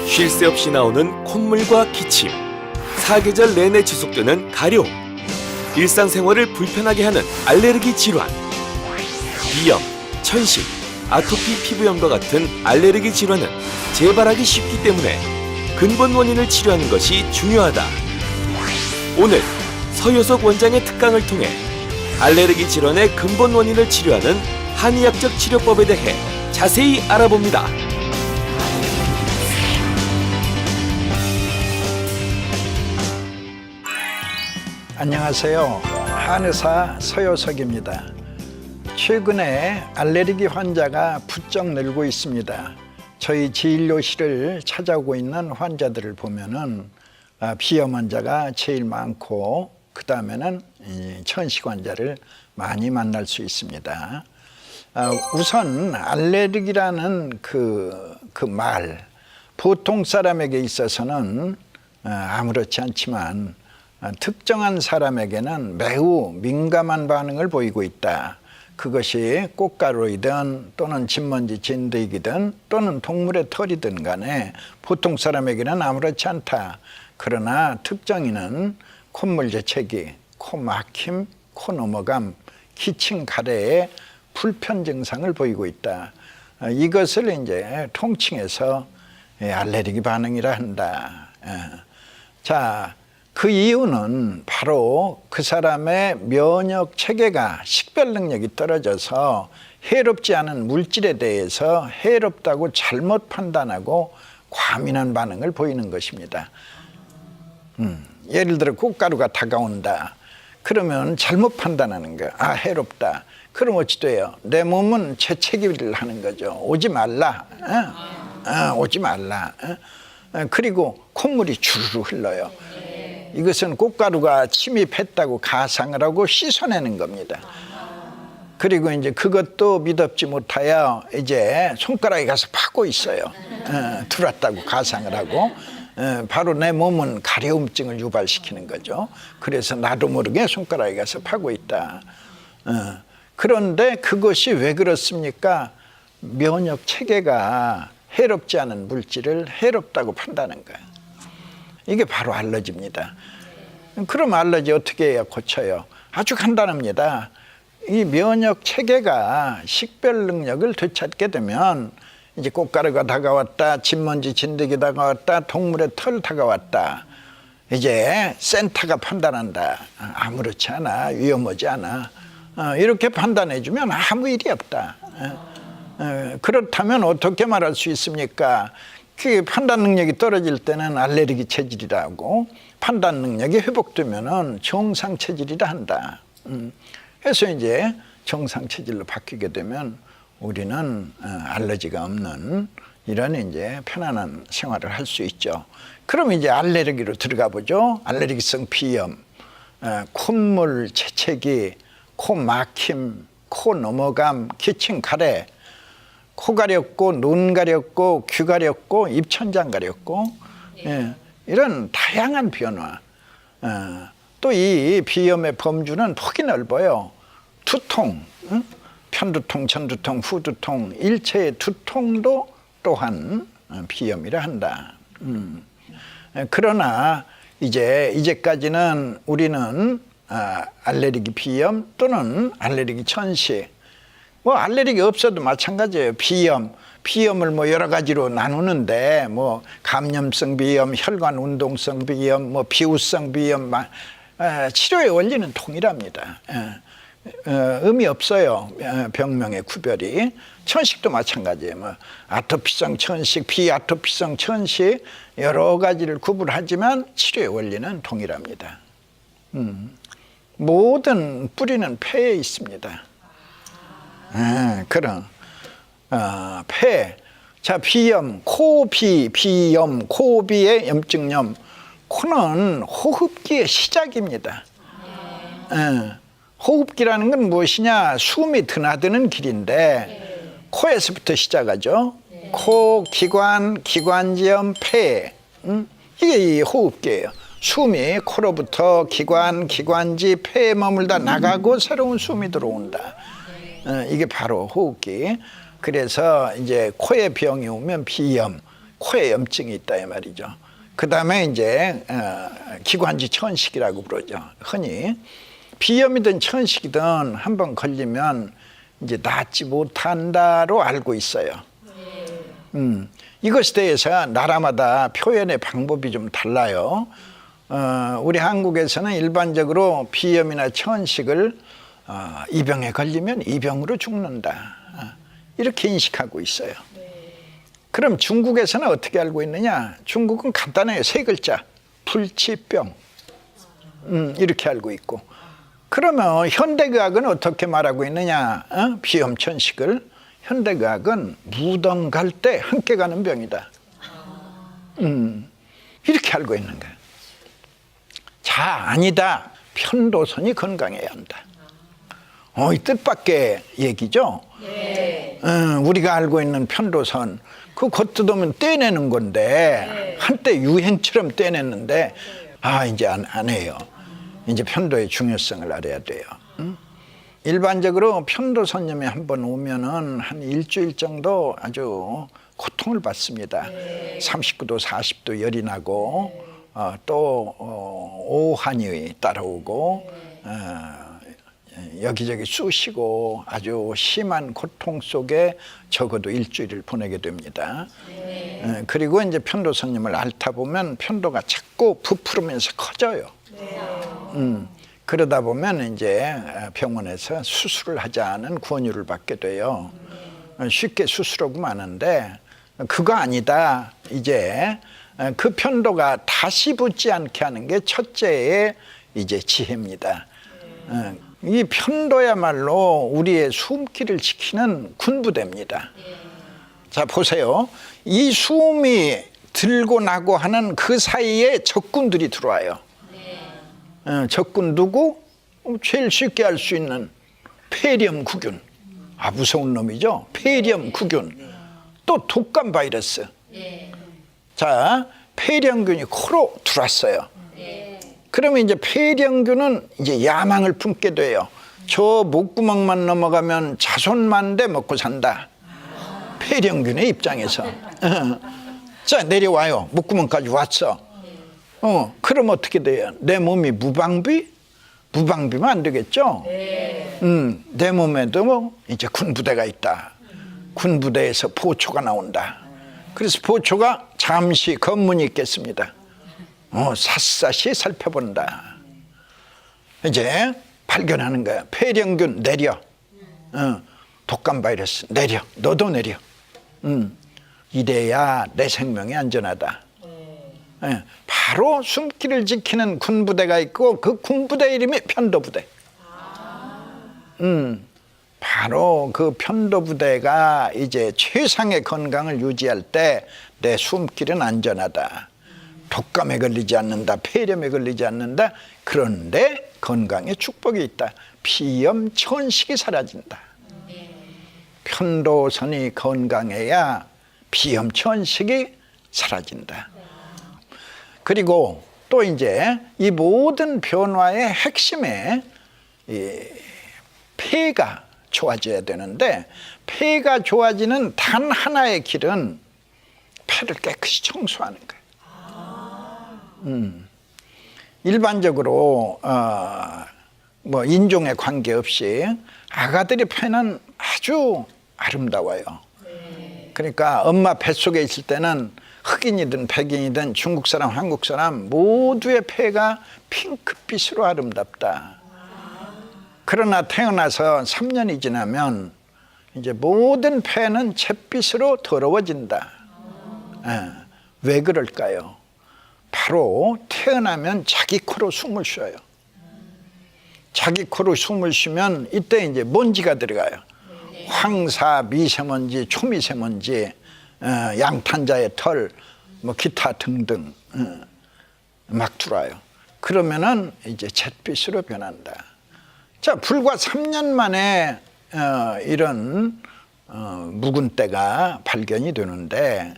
쉴 새 없이 나오는 콧물과 기침, 사계절 내내 지속되는 가려움, 일상생활을 불편하게 하는 알레르기 질환, 비염, 천식, 아토피 피부염과 같은 알레르기 질환은 재발하기 쉽기 때문에 근본 원인을 치료하는 것이 중요하다. 오늘 서효석 원장의 특강을 통해 알레르기 질환의 근본 원인을 치료하는 한의학적 치료법에 대해 자세히 알아봅니다. 안녕하세요. 한의사 서효석입니다. 최근에 알레르기 환자가 부쩍 늘고 있습니다. 저희 진료실을 찾아오고 있는 환자들을 보면은 비염 환자가 제일 많고 그 다음에는 천식 환자를 많이 만날 수 있습니다. 우선 알레르기라는 그 말, 보통 사람에게 있어서는 아무렇지 않지만 특정한 사람에게는 매우 민감한 반응을 보이고 있다. 그것이 꽃가루이든 또는 진먼지 진드기든 또는 동물의 털이든 간에 보통 사람에게는 아무렇지 않다. 그러나 특정인은 콧물 재채기, 코 막힘, 코 넘어감, 기침 가래의 불편 증상을 보이고 있다. 이것을 이제 통칭해서 알레르기 반응이라 한다. 자, 그 이유는 바로 그 사람의 면역 체계가 식별 능력이 떨어져서 해롭지 않은 물질에 대해서 해롭다고 잘못 판단하고 과민한 반응을 보이는 것입니다. 예를 들어 꽃가루가 다가온다. 그러면 잘못 판단하는 거야. 아, 해롭다. 그럼 어찌 돼요? 내 몸은 재채기를 하는 거죠. 오지 말라. 오지 말라. 그리고 콧물이 주르르 흘러요. 이것은 꽃가루가 침입했다고 가상을 하고 씻어내는 겁니다. 그리고 이제 그것도 믿었지 못하여 이제 손가락에 가서 파고 있어요. 들어왔다고 가상을 하고 바로 내 몸은 가려움증을 유발시키는 거죠. 그래서 나도 모르게 손가락에 가서 파고 있다. 그런데 그것이 왜 그렇습니까? 면역 체계가 해롭지 않은 물질을 해롭다고 판단한 거예요. 이게 바로 알러지입니다. 그럼 알러지 어떻게 해야 고쳐요? 아주 간단합니다. 이 면역 체계가 식별 능력을 되찾게 되면 이제 꽃가루가 다가왔다, 진먼지 진드기 다가왔다, 동물의 털 다가왔다. 이제 센터가 판단한다. 아무렇지 않아, 위험하지 않아. 이렇게 판단해주면 아무 일이 없다. 그렇다면 어떻게 말할 수 있습니까? 그 판단 능력이 떨어질 때는 알레르기 체질이라고, 판단 능력이 회복되면은 정상 체질이라 한다. 그래서 이제 정상 체질로 바뀌게 되면 우리는 알러지가 없는 이런 이제 편안한 생활을 할 수 있죠. 그럼 이제 알레르기로 들어가 보죠. 알레르기성 비염, 콧물 재채기, 코 막힘, 코 넘어감, 기침 가래, 코 가렵고 눈 가렵고 귀 가렵고 입천장 가렵고 이런 다양한 변화. 또 이 비염의 범주는 폭이 넓어요. 두통, 편두통, 전두통, 후두통, 일체의 두통도 또한 비염이라 한다. 그러나 이제까지는 우리는 알레르기 비염 또는 알레르기 천식, 뭐 알레르기 없어도 마찬가지예요. 비염을 뭐 여러 가지로 나누는데 뭐 감염성 비염, 혈관 운동성 비염, 뭐 비우성 비염, 치료의 원리는 동일합니다. 의미 없어요. 병명의 구별이. 천식도 마찬가지예요. 뭐 아토피성 천식, 비아토피성 천식 여러 가지를 구분하지만 치료의 원리는 동일합니다. 모든 뿌리는 폐에 있습니다. 그럼 폐. 자, 비염, 비염, 코비의 염증염. 코는 호흡기의 시작입니다. 호흡기라는 건 무엇이냐? 숨이 드나드는 길인데 코에서부터 시작하죠. 코, 기관, 기관지염, 폐. 이게 이 호흡기예요. 숨이 코로부터 기관, 기관지, 폐에 머물다 나가고 새로운 숨이 들어온다. 이게 바로 호흡기. 그래서 이제 코에 병이 오면 비염, 코에 염증이 있다 이 말이죠. 그 다음에 이제 기관지 천식이라고 부르죠. 흔히 비염이든 천식이든 한번 걸리면 이제 낫지 못한다로 알고 있어요. 이것에 대해서 나라마다 표현의 방법이 좀 달라요. 우리 한국에서는 일반적으로 비염이나 천식을 이 병에 걸리면 이 병으로 죽는다, 이렇게 인식하고 있어요. 그럼 중국에서는 어떻게 알고 있느냐? 중국은 간단해요. 세 글자, 불치병, 이렇게 알고 있고. 그러면 현대의학은 어떻게 말하고 있느냐? 비염 천식을 현대의학은 무덤 갈 때 함께 가는 병이다, 이렇게 알고 있는 거예요. 자, 아니다. 편도선이 건강해야 한다. 이 뜻밖의 얘기죠. 네. 우리가 알고 있는 편도선, 그 겉뜯으면 떼내는 건데, 한때 유행처럼 떼냈는데, 이제 안 해요. 이제 편도의 중요성을 알아야 돼요. 일반적으로 편도선염이 한번 오면은 한 일주일 정도 아주 고통을 받습니다. 39도, 40도 열이 나고, 또 오한이 따라오고, 여기저기 쑤시고 아주 심한 고통 속에 적어도 일주일을 보내게 됩니다. 그리고 이제 편도선염을 앓다 보면 편도가 자꾸 부풀으면서 커져요. 그러다 보면 이제 병원에서 수술을 하자는 권유를 받게 돼요. 쉽게 수술하고 마는데 그거 아니다. 이제 그 편도가 다시 붙지 않게 하는 게 첫째의 이제 지혜입니다. 이 편도야말로 우리의 숨길을 지키는 군부대입니다. 자, 보세요. 이 숨이 들고 나고 하는 그 사이에 적군들이 들어와요. 적군 누구? 제일 쉽게 알 수 있는 폐렴구균. 무서운 놈이죠. 폐렴구균. 또 독감 바이러스. 자, 폐렴균이 코로 들어왔어요. 그러면 이제 폐렴균은 이제 야망을 품게 돼요. 저 목구멍만 넘어가면 자손만대 먹고 산다. 폐렴균의 입장에서. 자, 내려와요. 목구멍까지 왔어. 그럼 어떻게 돼요? 내 몸이 무방비? 무방비면 안 되겠죠? 내 몸에도 이제 군부대가 있다. 군부대에서 보초가 나온다. 그래서 보초가 잠시 검문이 있겠습니다. 샅샅이 살펴본다. 이제 발견하는 거야. 폐렴균 내려. 독감 바이러스 내려. 너도 내려. 이래야 내 생명이 안전하다. 바로 숨길을 지키는 군부대가 있고 그 군부대 이름이 편도부대. 바로 그 편도부대가 이제 최상의 건강을 유지할 때 내 숨길은 안전하다. 독감에 걸리지 않는다. 폐렴에 걸리지 않는다. 그런데 건강에 축복이 있다. 비염 천식이 사라진다. 편도선이 건강해야 비염 천식이 사라진다. 그리고 또 이제 이 모든 변화의 핵심에 이 폐가 좋아져야 되는데, 폐가 좋아지는 단 하나의 길은 폐를 깨끗이 청소하는 거예요. 일반적으로 뭐 인종에 관계없이 아가들의 폐는 아주 아름다워요. 그러니까 엄마 뱃속에 있을 때는 흑인이든 백인이든 중국 사람, 한국 사람 모두의 폐가 핑크빛으로 아름답다. 그러나 태어나서 3년이 지나면 이제 모든 폐는 잿빛으로 더러워진다. 왜 그럴까요? 바로 태어나면 자기 코로 숨을 쉬어요. 자기 코로 숨을 쉬면 이때 이제 먼지가 들어가요. 황사, 미세먼지, 초미세먼지, 양탄자의 털, 뭐 기타 등등 막 들어와요. 그러면은 이제 잿빛으로 변한다. 자, 불과 3년 만에 이런 묵은 때가 발견이 되는데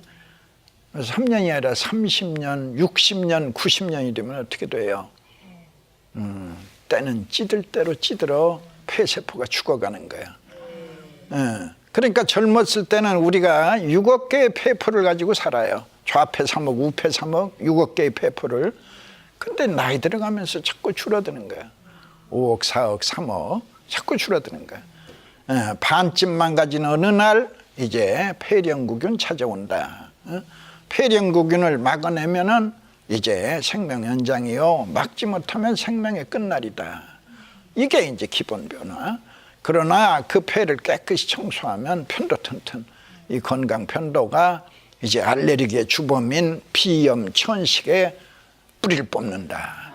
3년이 아니라 30년, 60년, 90년이 되면 어떻게 돼요? 때는 찌들 대로 찌들어 폐세포가 죽어가는 거야. 그러니까 젊었을 때는 우리가 6억 개의 폐포를 가지고 살아요. 좌폐 3억, 우폐 3억, 6억 개의 폐포를. 근데 나이 들어가면서 자꾸 줄어드는 거야. 5억, 4억, 3억 자꾸 줄어드는 거야. 반쯤 망가진 어느 날 이제 폐렴구균 찾아온다. 폐렴구균을 막아내면은 이제 생명 연장이요. 막지 못하면 생명의 끝날이다. 이게 이제 기본 변화. 그러나 그 폐를 깨끗이 청소하면 편도 튼튼. 이 건강 편도가 이제 알레르기의 주범인 비염, 천식에 뿌리를 뽑는다.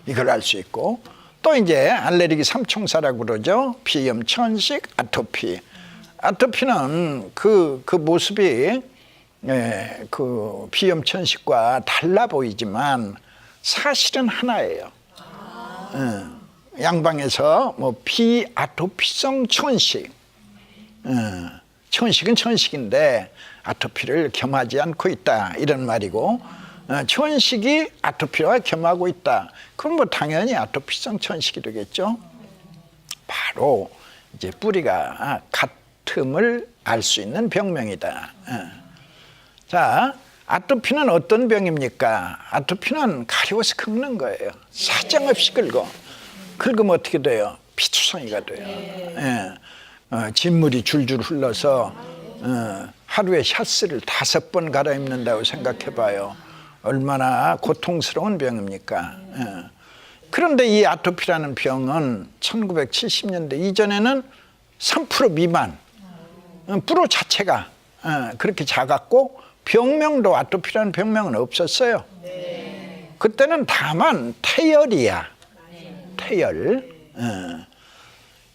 이걸 알 수 있고, 또 이제 알레르기 삼총사라고 그러죠. 비염, 천식, 아토피. 아토피는 그 모습이 그 비염, 천식과 달라 보이지만 사실은 하나예요. 양방에서 뭐 비아토피성 천식, 천식은 천식인데 아토피를 겸하지 않고 있다 이런 말이고, 천식이 아토피와 겸하고 있다. 그럼 뭐 당연히 아토피성 천식이 되겠죠. 바로 이제 뿌리가 같음을 알 수 있는 병명이다. 자, 아토피는 어떤 병입니까? 아토피는 가려워서 긁는 거예요. 사정없이 긁어. 긁으면 어떻게 돼요? 피투성이가 돼요. 진물이 줄줄 흘러서 하루에 샤스를 5번 갈아입는다고 생각해 봐요. 얼마나 고통스러운 병입니까? 그런데 이 아토피라는 병은 1970년대 이전에는 3% 미만, 뿌로 자체가 그렇게 작았고 병명도 아토피라는 병명은 없었어요. 그때는 다만 태열이야. 태열.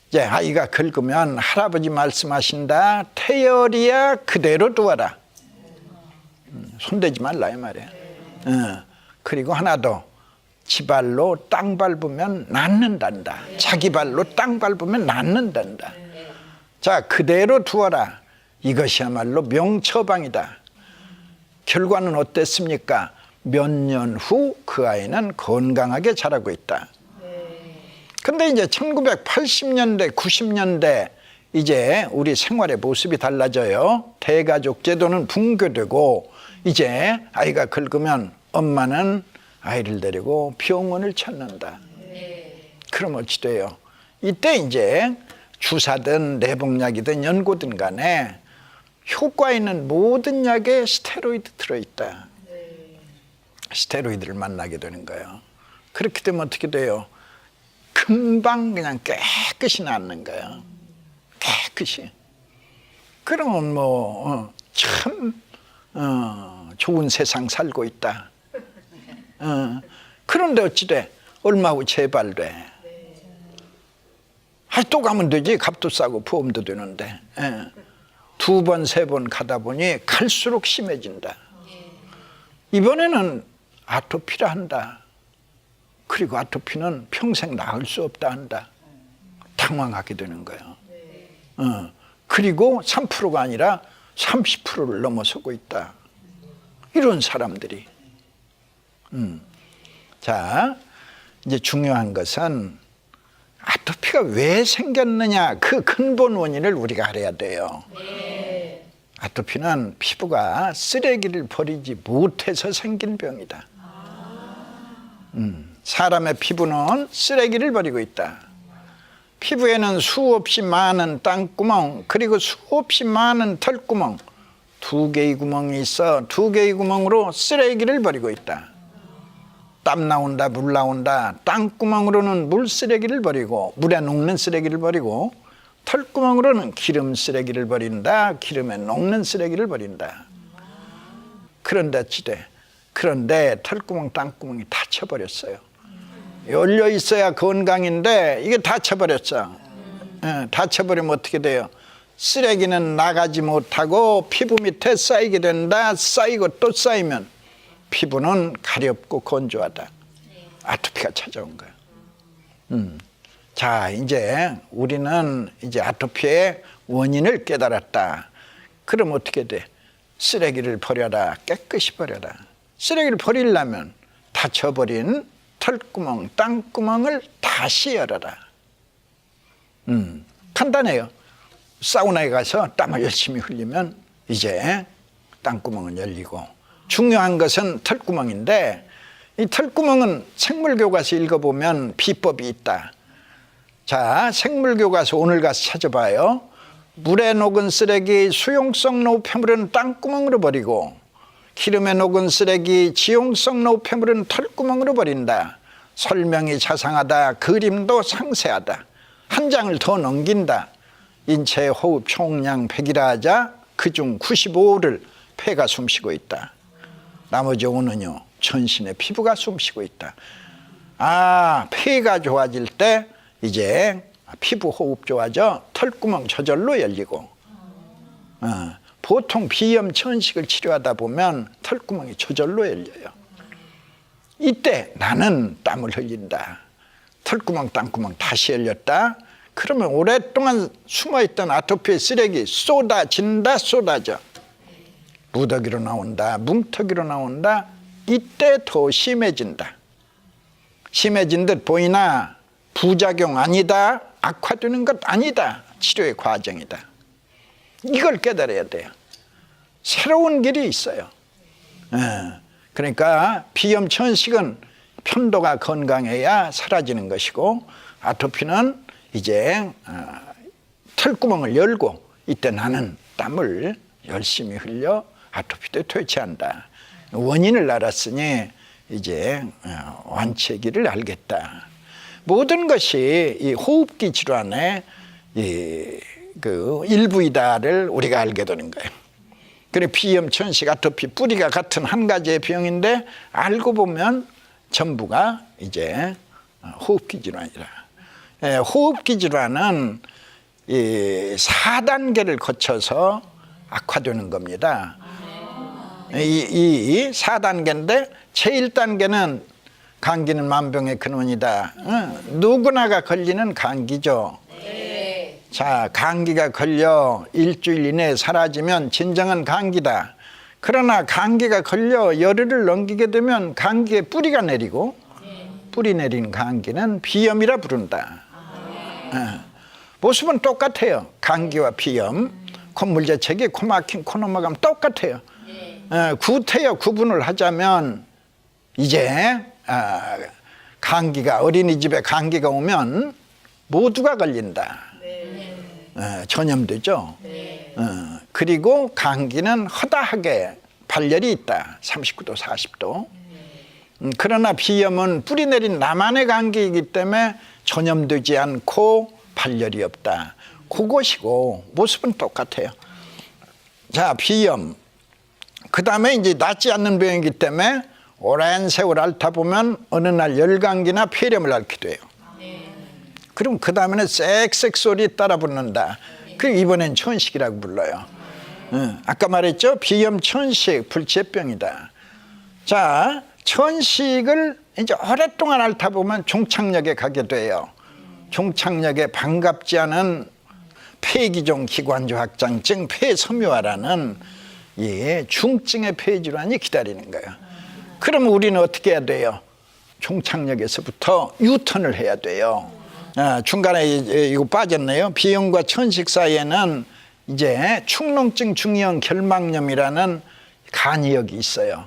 이제 아이가 긁으면 할아버지 말씀하신다. 태열이야 그대로 두어라. 손대지 말라 이 말이야. 그리고 하나 더. 지 발로 땅 밟으면 낫는단다. 자기 발로 땅 밟으면 낫는단다. 자, 그대로 두어라. 이것이야말로 명처방이다. 결과는 어땠습니까? 몇 년 후 그 아이는 건강하게 자라고 있다. 근데 이제 1980년대, 90년대 이제 우리 생활의 모습이 달라져요. 대가족 제도는 붕괴되고 이제 아이가 긁으면 엄마는 아이를 데리고 병원을 찾는다. 그럼 어찌 돼요? 이때 이제 주사든 내복약이든 연고든 간에 효과 있는 모든 약에 스테로이드 들어있다. 스테로이드를 만나게 되는 거예요. 그렇게 되면 어떻게 돼요? 금방 그냥 깨끗이 낫는 거예요. 깨끗이. 그러면 뭐 참 좋은 세상 살고 있다. 그런데 어찌 돼? 얼마 후 재발돼. 또 가면 되지. 값도 싸고 보험도 되는데. 2번, 3번 가다 보니 갈수록 심해진다. 이번에는 아토피라 한다. 그리고 아토피는 평생 나을 수 없다 한다. 당황하게 되는 거예요. 그리고 3%가 아니라 30%를 넘어서고 있다. 이런 사람들이. 자, 이제 중요한 것은 아토피가 왜 생겼느냐, 그 근본 원인을 우리가 알아야 돼요. 아토피는 피부가 쓰레기를 버리지 못해서 생긴 병이다. 사람의 피부는 쓰레기를 버리고 있다. 피부에는 수없이 많은 땅구멍, 그리고 수없이 많은 털구멍, 2개의 구멍이 있어 2개의 구멍으로 쓰레기를 버리고 있다. 땀 나온다, 물 나온다. 땅구멍으로는 물 쓰레기를 버리고, 물에 녹는 쓰레기를 버리고, 털구멍으로는 기름 쓰레기를 버린다. 기름에 녹는 쓰레기를 버린다. 그런데 어찌돼? 그런데 털구멍, 땅구멍이 닫혀버렸어요. 열려 있어야 건강인데 이게 닫혀버렸어. 닫혀버리면 어떻게 돼요? 쓰레기는 나가지 못하고 피부 밑에 쌓이게 된다. 쌓이고 또 쌓이면 피부는 가렵고 건조하다. 아토피가 찾아온 거야. 자, 이제 우리는 이제 아토피의 원인을 깨달았다. 그럼 어떻게 돼? 쓰레기를 버려라. 깨끗이 버려라. 쓰레기를 버리려면 닫혀버린 털구멍, 땅구멍을 다시 열어라. 간단해요. 사우나에 가서 땀을 열심히 흘리면 이제 땅구멍은 열리고 중요한 것은 털구멍인데 이 털구멍은 생물교과서 읽어보면 비법이 있다. 자, 생물교과서 오늘 가서 찾아봐요. 물에 녹은 쓰레기 수용성 노폐물은 땅구멍으로 버리고 기름에 녹은 쓰레기 지용성 노폐물은 털구멍으로 버린다. 설명이 자상하다. 그림도 상세하다. 한 장을 더 넘긴다. 인체의 호흡 총량 100이라 하자 그중 95를 폐가 숨쉬고 있다. 나머지 5는요 전신의 피부가 숨쉬고 있다. 폐가 좋아질 때 이제 피부 호흡 좋아져 털구멍 저절로 열리고 보통 비염 천식을 치료하다 보면 털구멍이 저절로 열려요. 이때 나는 땀을 흘린다. 털구멍 땅구멍 다시 열렸다. 그러면 오랫동안 숨어있던 아토피의 쓰레기 쏟아진다. 쏟아져 무더기로 나온다. 뭉터기로 나온다. 이때 더 심해진다. 심해진 듯 보이나 부작용 아니다. 악화되는 것 아니다. 치료의 과정이다. 이걸 깨달아야 돼요. 새로운 길이 있어요. 그러니까 비염 천식은 편도가 건강해야 사라지는 것이고 아토피는 이제 털구멍을 열고 이때 나는 땀을 열심히 흘려 아토피도 퇴치한다. 원인을 알았으니 이제 완치의 길을 알겠다. 모든 것이 이 호흡기 질환의 그 일부이다를 우리가 알게 되는 거예요. 그래 비염, 천식, 아토피 뿌리가 같은 한 가지의 병인데 알고 보면 전부가 이제 호흡기 질환이라. 호흡기 질환은 이 4단계를 거쳐서 악화되는 겁니다. 이 4단계인데 제1단계는 감기는 만병의 근원이다. 누구나가 걸리는 감기죠. 자, 감기가 걸려 일주일 이내에 사라지면 진정한 감기다. 그러나 감기가 걸려 열흘을 넘기게 되면 감기에 뿌리가 내리고 뿌리 내린 감기는 비염이라 부른다. 모습은 똑같아요. 감기와 비염, 콧물재채기, 코막힘, 코 넘어감 똑같아요. 구태여 구분을 하자면 이제 감기가 어린이집에 감기가 오면 모두가 걸린다. 전염되죠. 그리고 감기는 허다하게 발열이 있다. 39도 40도. 그러나 비염은 뿌리 내린 나만의 감기이기 때문에 전염되지 않고 발열이 없다. 그것이고 모습은 똑같아요. 자, 비염. 그 다음에 이제 낫지 않는 병이기 때문에 오랜 세월 앓다 보면 어느 날 열감기나 폐렴을 앓게 돼요. 그럼 그 다음에는 쌕쌕 소리 따라 붙는다. 그 이번엔 천식이라고 불러요. 아까 말했죠? 비염, 천식, 불치병이다. 자, 천식을 이제 오랫동안 앓다 보면 종착역에 가게 돼요. 종착역에 반갑지 않은 폐기종 기관주 확장증, 폐섬유화라는 중증의 폐질환이 기다리는 거예요. 그러면 우리는 어떻게 해야 돼요? 종착역에서부터 유턴을 해야 돼요. 중간에 이거 빠졌네요. 비염과 천식 사이에는 이제 축농증 중이형 결막염이라는 간이역이 있어요.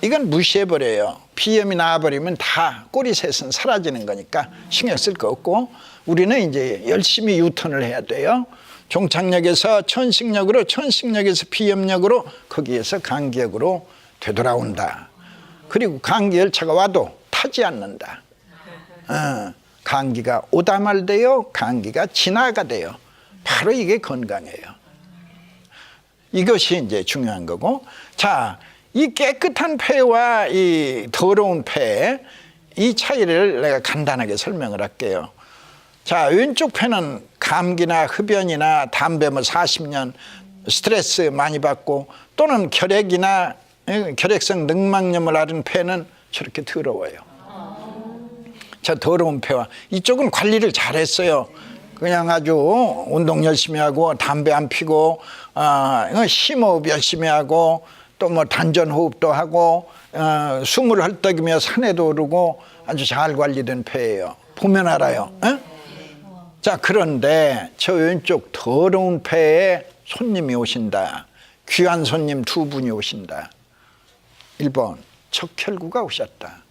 이건 무시해버려요. 비염이 나와버리면 다 꼬리셋은 사라지는 거니까 신경 쓸 거 없고 우리는 이제 열심히 유턴을 해야 돼요. 종착역에서 천식역으로, 천식역에서 비염역으로, 거기에서 감기역으로 되돌아온다. 그리고 감기 열차가 와도 타지 않는다. 감기가 오다 말돼요. 감기가 지나가돼요. 바로 이게 건강이에요. 이것이 이제 중요한 거고. 자, 이 깨끗한 폐와 이 더러운 폐, 이 차이를 내가 간단하게 설명을 할게요. 자, 왼쪽 폐는 감기나 흡연이나 담배 40년 스트레스 많이 받고 또는 결핵이나 결핵성 늑막염을 앓은 폐는 저렇게 더러워요. 저 더러운 폐와 이쪽은 관리를 잘했어요. 그냥 아주 운동 열심히 하고 담배 안 피고 심호흡 열심히 하고 또 뭐 단전 호흡도 하고 숨을 헐떡이며 산에도 오르고 아주 잘 관리된 폐예요. 보면 알아요. 자, 그런데 저 왼쪽 더러운 폐에 손님이 오신다. 귀한 손님 두 분이 오신다. 1번 적혈구가 오셨다.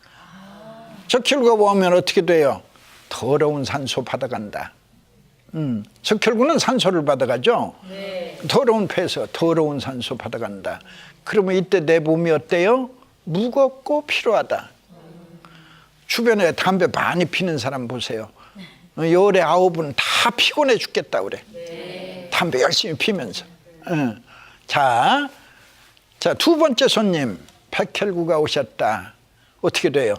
적혈구가 오면 어떻게 돼요? 더러운 산소 받아간다. 적혈구는 산소를 받아가죠. 더러운 폐에서 더러운 산소 받아간다. 그러면 이때 내 몸이 어때요? 무겁고 피로하다. 주변에 담배 많이 피는 사람 보세요. 열에 9은 다 피곤해 죽겠다 그래. 담배 열심히 피면서. 자, 두 번째 손님 백혈구가 오셨다. 어떻게 돼요?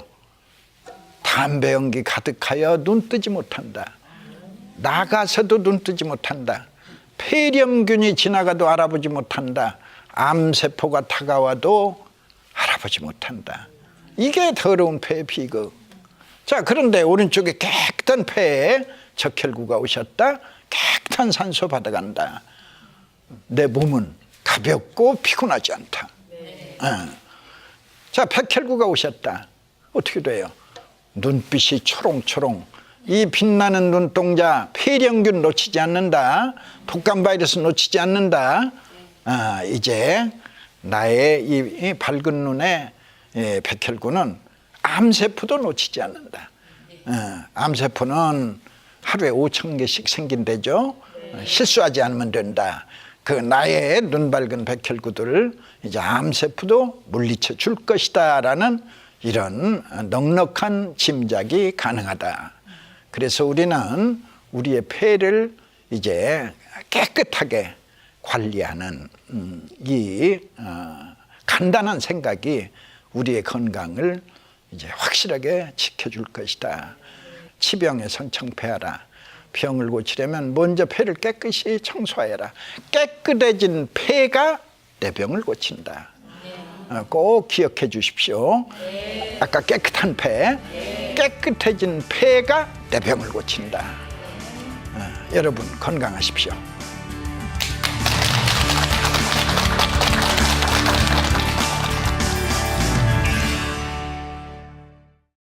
담배 연기 가득하여 눈 뜨지 못한다. 나가서도 눈 뜨지 못한다. 폐렴균이 지나가도 알아보지 못한다. 암세포가 다가와도 알아보지 못한다. 이게 더러운 폐의 비극. 자, 그런데 오른쪽에 깨끗한 폐에 적혈구가 오셨다. 깨끗한 산소 받아간다. 내 몸은 가볍고 피곤하지 않다. 자, 백혈구가 오셨다. 어떻게 돼요? 눈빛이 초롱초롱. 이 빛나는 눈동자, 폐렴균 놓치지 않는다. 독감 바이러스 놓치지 않는다. 이제 나의 이 밝은 눈에 백혈구는 암세포도 놓치지 않는다. 암세포는 하루에 5,000개씩 생긴대죠. 실수하지 않으면 된다. 그 나의 눈 밝은 백혈구들을 이제 암세포도 물리쳐 줄 것이다 라는 이런 넉넉한 짐작이 가능하다. 그래서 우리는 우리의 폐를 이제 깨끗하게 관리하는 이 간단한 생각이 우리의 건강을 이제 확실하게 지켜줄 것이다. 치병에 선청폐하라. 병을 고치려면 먼저 폐를 깨끗이 청소하여라. 깨끗해진 폐가 내 병을 고친다. 꼭 기억해 주십시오. 아까 깨끗한 폐, 깨끗해진 폐가 내 병을 고친다. 여러분 건강하십시오.